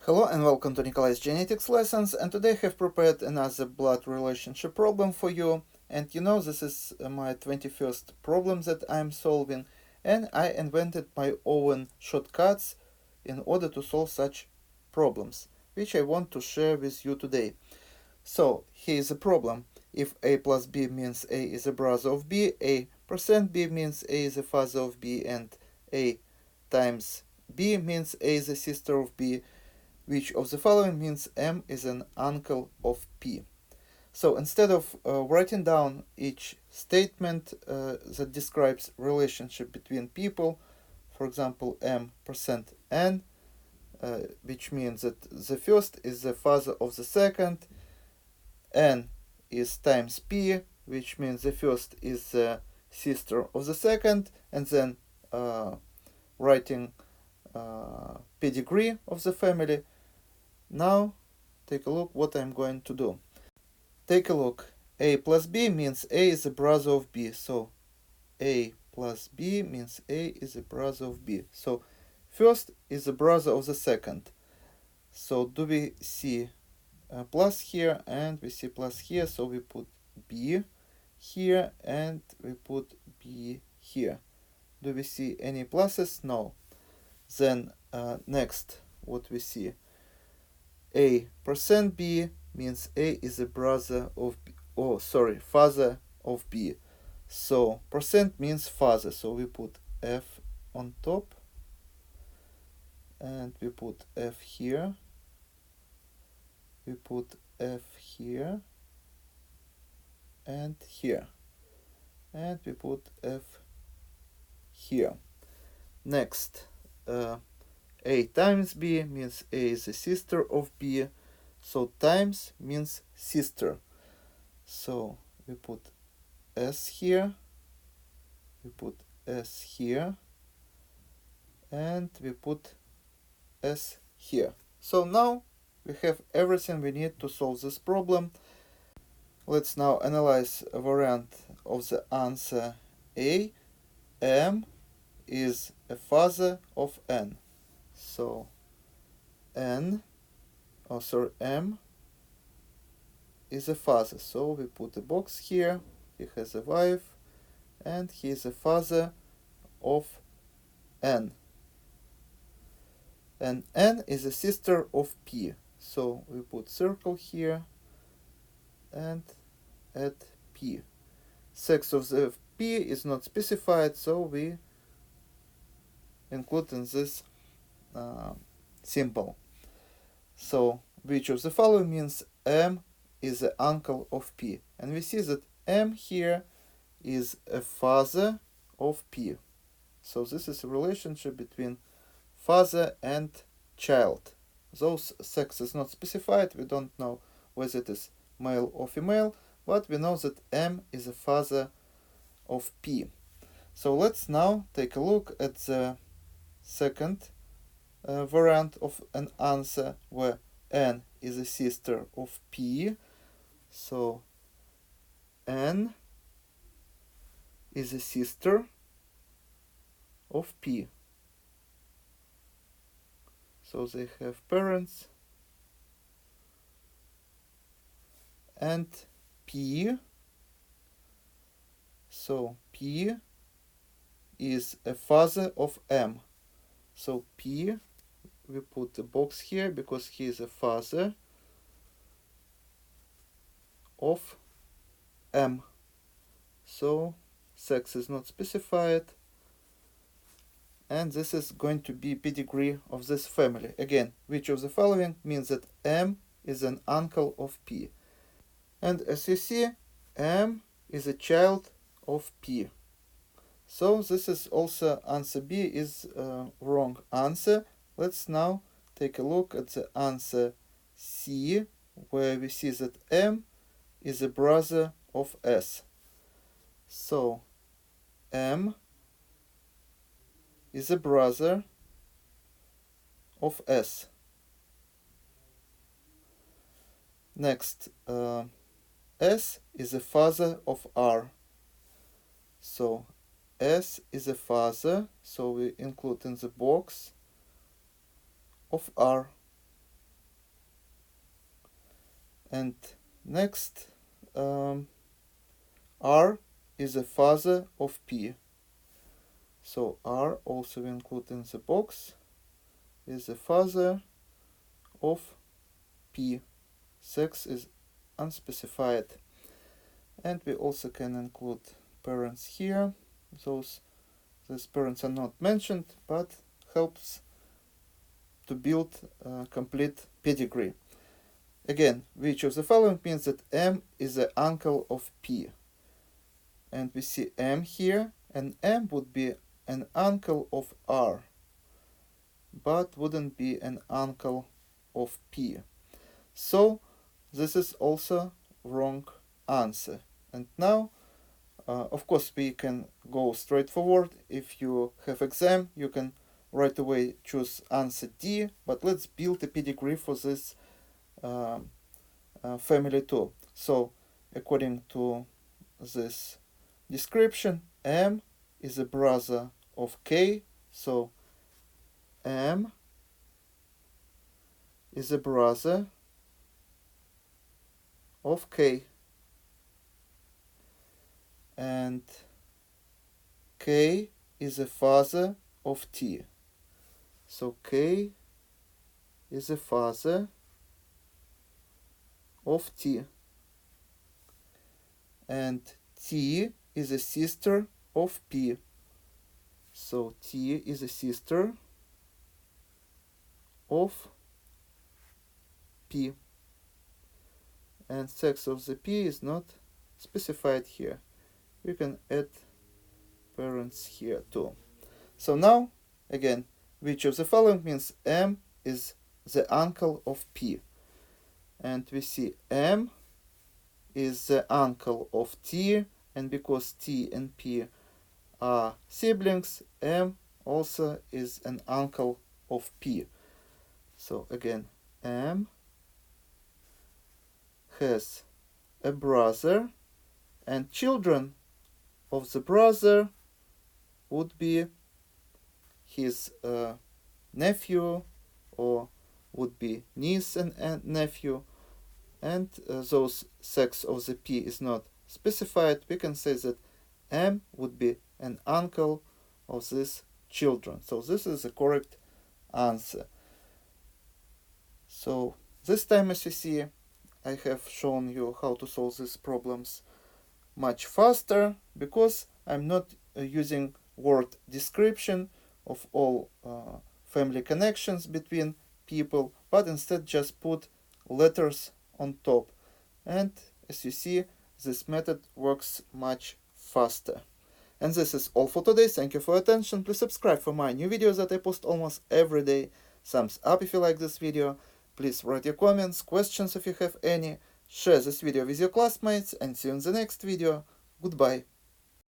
Hello and welcome to Nikolai's genetics lessons, and today I have prepared another blood relationship problem for you. And this is my 21st problem that I'm solving, and I invented my own shortcuts in order to solve such problems, which I want to share with you today. So here is the problem. If a plus b means a is a brother of b, a percent b means a is a father of b, and a times b means a is a sister of b, which of the following means M is an uncle of P. So instead of writing down each statement that describes relationship between people, for example, M percent N, which means that the first is the father of the second, N is times P, which means the first is the sister of the second, and then writing pedigree of the family. Now, take a look what I'm going to do. Take a look. A plus B means A is a brother of B. So, A plus B means A is a brother of B. So, first is the brother of the second. So, do we see a plus here and we see plus here? So, we put B here and we put B here. Do we see any pluses? No. Then, next, what we see? A percent B means A is a brother of B. Oh, sorry, father of B. So percent means father. So we put F on top and we put F here. We put F here and here. And we put F here. Next, A times B means A is a sister of B. So times means sister. So we put S here, we put S here, and we put S here. So now we have everything we need to solve this problem. Let's now analyze a variant of the answer A. M is a father of N. So M is a father. So we put a box here. He has a wife and he is a father of N. And N is a sister of P. So we put circle here and add P. Sex of the P is not specified, so we include in this symbol. So which of the following means M is the uncle of P? And we see that M here is a father of P. So this is a relationship between father and child. Though sex is not specified, we don't know whether it is male or female, but we know that M is a father of P. So let's now take a look at the second variant of an answer where N is a sister of P. So N is a sister of P. So they have parents, and P. So P is a father of M. So P, we put a box here because he is a father of M. So sex is not specified. And this is going to be pedigree of this family. Again, which of the following means that M is an uncle of P. And as you see, M is a child of P. So this is also answer B is wrong answer. Let's now take a look at the answer C, where we see that M is a brother of S. So M is a brother of S. Next, S is a father of R. So S is a father, so we include in the box of R. And next, R is a father of P. So R, also we include in the box, is the father of P. Sex is unspecified. And we also can include parents here. These parents are not mentioned, but helps to build a complete pedigree. Again, which of the following means that M is the uncle of P. And we see M here, and M would be an uncle of R, but wouldn't be an uncle of P. So this is also wrong answer. And now, of course, we can go straight forward. If you have exam, you can right away choose answer D, but let's build a pedigree for this family too. So according to this description, M is a brother of K, so M is a brother of K, and K is a father of T. So K is a father of T, and T is a sister of P. So T is a sister of P, and sex of the P is not specified here. We can add parents here too. So now, again, which of the following means M is the uncle of P? And we see M is the uncle of T, and because T and P are siblings, M also is an uncle of P. So again, M has a brother, and children of the brother would be his nephew, or would be niece and nephew, and those sex of the P is not specified. We can say that M would be an uncle of these children. So this is the correct answer. So this time, as you see, I have shown you how to solve these problems much faster, because I'm not using word description of all family connections between people, but instead just put letters on top. And as you see, this method works much faster. And this is all for today. Thank you for your attention. Please subscribe for my new videos that I post almost every day. Thumbs up if you like this video. Please write your comments, questions if you have any. Share this video with your classmates, and see you in the next video. Goodbye.